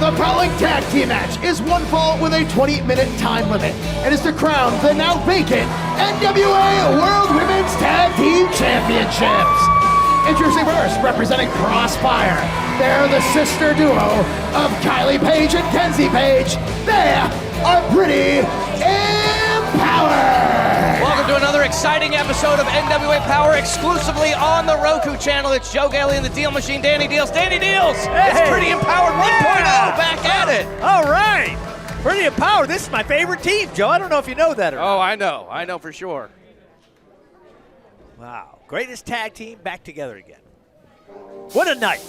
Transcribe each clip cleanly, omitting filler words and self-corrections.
The following tag team match is one fall with a 20-minute time limit and is to crown the now vacant NWA World Women's Tag Team Championships. Introducing first, representing Crossfire, they're the sister duo of Kylie Paige and Kenzie Paige. They are Pretty Powerrr. Welcome to another exciting episode of NWA Powerrr exclusively on the Roku channel. It's Joe Gailey and the Deal Machine, Danny Deals. Danny Deals! Hey. It's Pretty Powerrr 1.0 back at it. All right. Pretty Powerrr. This is my favorite team, Joe. I don't know if you know that or not. Oh, I know. I know for sure. Wow. Greatest tag team back together again. What a night.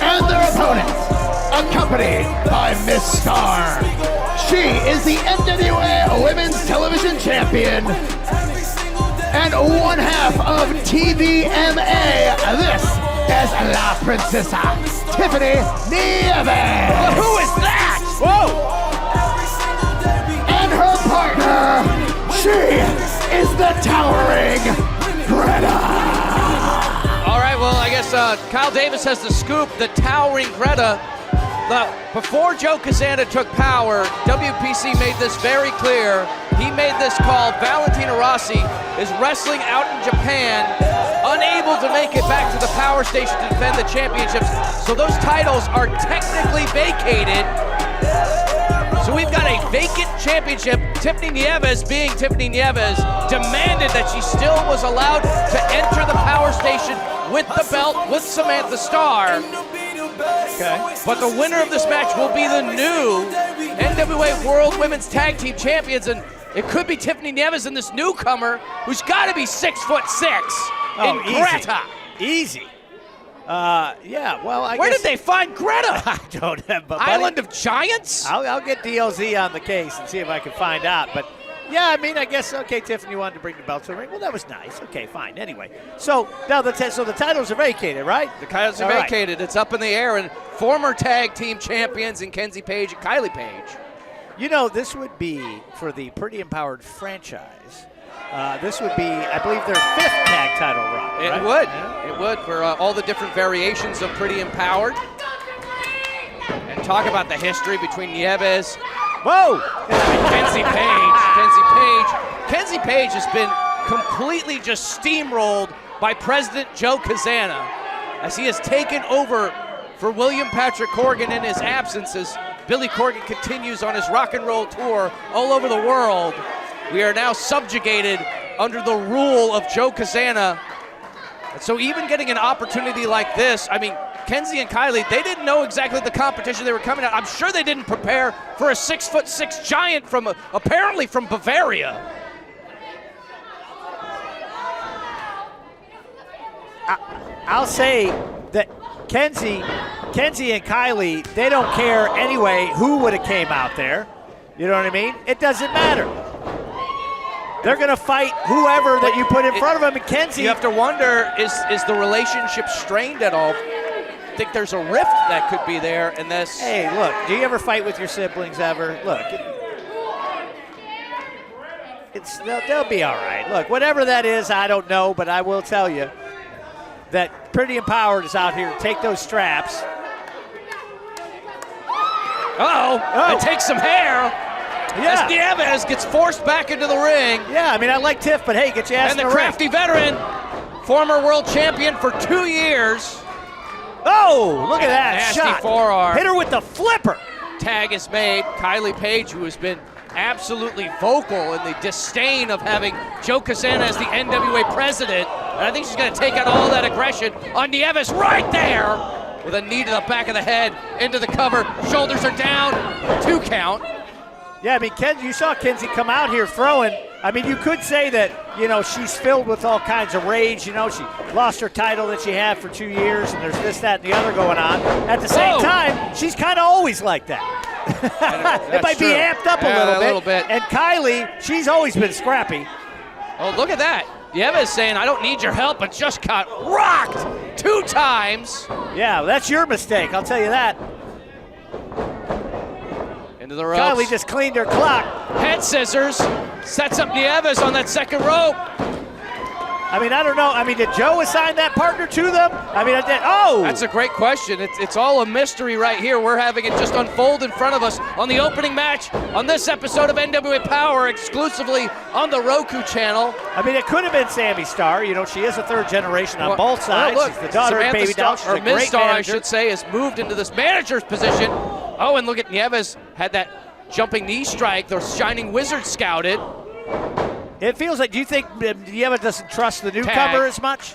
And their opponents, accompanied by Miss Star. She is the NWA Women's Television Champion and one half of TVMA. This is La Princesa, Tiffany Nieves. Who is that? Whoa. And her partner, she is the towering Gretta. All right, well, I guess Kyle Davis has the scoop. The towering Gretta. Before Joe Kazana took power, WPC made this very clear. He made this call. Valentina Rossi is wrestling out in Japan, unable to make it back to the power station to defend the championships. So those titles are technically vacated. So we've got a vacant championship. Tiffany Nieves, being Tiffany Nieves, demanded that she still was allowed to enter the power station with the belt with Samantha Starr. Okay. But the winner of this match will be the new NWA World Women's Tag Team Champions, and it could be Tiffany Nieves and this newcomer who's got to be 6'6" in Gretta. Easy. Yeah, well, Where did they find Gretta? I don't have, but Island of Giants? I'll get DLZ on the case and see if I can find out. But yeah, I mean, I guess, okay, Tiffany wanted to bring the belt to the ring. Well, that was nice. Okay, fine. Anyway, so now the titles are vacated, right? The titles are vacated. Right. It's up in the air, and former tag team champions in Kenzie Paige and Kylie Paige. You know, this would be for the Pretty Powerrr franchise. This would be, I believe, their 5th tag title run. It right? would. Yeah. It would, for all the different variations of Pretty Powerrr. And talk about the history between Nieves. Whoa! And Kenzie Paige. Kenzie Paige has been completely just steamrolled by President Joe Kazana as he has taken over for William Patrick Corgan in his absence as Billy Corgan continues on his rock and roll tour all over the world. We are now subjugated under the rule of Joe Kazana. And so even getting an opportunity like this, I mean, Kenzie and Kylie, they didn't know exactly the competition they were coming at. I'm sure they didn't prepare for a 6'6" giant from apparently from Bavaria. I'll say that Kenzie and Kylie, they don't care anyway who would have came out there. You know what I mean? It doesn't matter. They're going to fight whoever that you put in front of them. And Kenzie, you have to wonder, is the relationship strained at all? I think there's a rift that could be there in this. Hey, look, do you ever fight with your siblings ever? Look, they'll be all right. Look, whatever that is, I don't know, but I will tell you that Pretty Powerrr is out here to take those straps. It takes some hair. Yeah. As Nieves gets forced back into the ring. Yeah, I mean, I like Tiff, but hey, get your ass in the ring. And the crafty veteran, former world champion for 2 years. Oh, look at that Nasty shot. Forearm. Hit her with the flipper. Tag is made. Kylie Paige, who has been absolutely vocal in the disdain of having Joe Kazana as the NWA president. And I think she's going to take out all that aggression on Nieves right there with a knee to the back of the head, into the cover. Shoulders are down. 2 count. Yeah, I mean, you saw Kenzie come out here throwing. I mean, you could say that, you know, she's filled with all kinds of rage. You know, she lost her title that she had for 2 years, and there's this, that, and the other going on. At the same time, she's kind of always like that. It might be amped up a little bit. And Kylie, she's always been scrappy. Oh, look at that. Nieves saying, I don't need your help, but just got rocked 2 times. Yeah, well, that's your mistake, I'll tell you that. Into the ropes. Kylie just cleaned her clock. Head scissors. Sets up Nieves on that second rope. I mean, I don't know. I mean, did Joe assign that partner to them? I mean, That's a great question. It's all a mystery right here. We're having it just unfold in front of us on the opening match on this episode of NWA Powerrr, exclusively on the Roku channel. I mean, it could have been Sammy Starr. You know, she is a third generation on both sides. Well, look, she's the daughter of Samantha Baby Doll. Starr, She's or a Ms. great Starr, manager. I should say, has moved into this manager's position. Oh, and look at Nieves, had that jumping knee strike. The Shining Wizard scouted. It feels like, do you think Nieves doesn't trust the newcomer as much?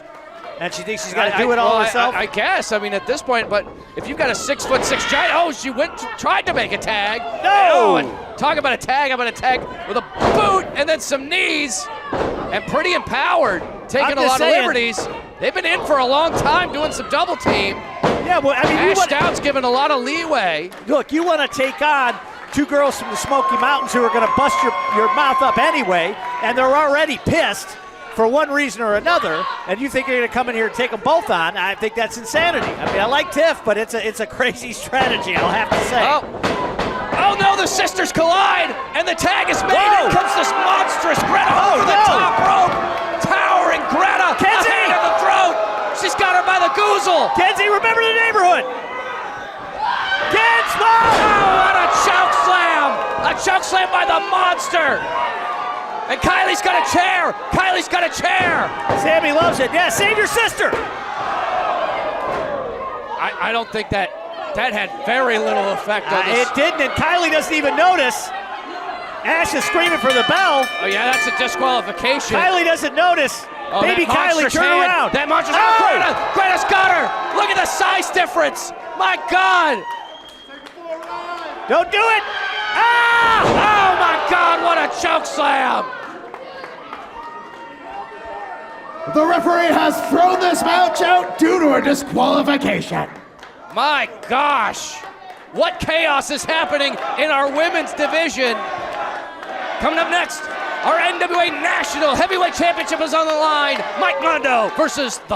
And she thinks she's got to do it all herself? I guess. I mean, at this point, but if you've got a 6'6" giant, she tried to make a tag. No! Oh, and talk about a tag. How about a tag with a boot and then some knees? And pretty empowered, taking a lot of liberties. They've been in for a long time doing some double team. Yeah, well, I mean, Ash Stout's given a lot of leeway. Look, you want to take on two girls from the Smoky Mountains who are going to bust your mouth up anyway, and they're already pissed for one reason or another, and you think you're going to come in here and take them both on. I think that's insanity. I mean, I like Tiff, but it's a crazy strategy, I'll have to say. Oh no, the sisters collide, and the tag is made. In comes this monstrous Gretta over the top rope. Towering Gretta. Kenzie! A hand in the throat. She's got her by the goozle. Kenzie, remember the neighborhood. Kenzie! Oh, what a choke slam! A choke slam by the monster. And Kylie's got a chair. Kylie's got a chair. Sammy loves it. Yeah, save your sister. I don't think that had very little effect on this. It didn't, and Kylie doesn't even notice. Ash is screaming for the bell. Oh yeah, that's a disqualification. Kylie doesn't notice. Oh, Baby Kylie, turn around. That monster's Gretta's got her. Look at the size difference. My God. Don't do it. Ah! Oh my God, what a choke slam. The referee has thrown this match out due to a disqualification. My gosh. What chaos is happening in our women's division. Coming up next, our NWA National Heavyweight Championship is on the line. Mike Mondo versus the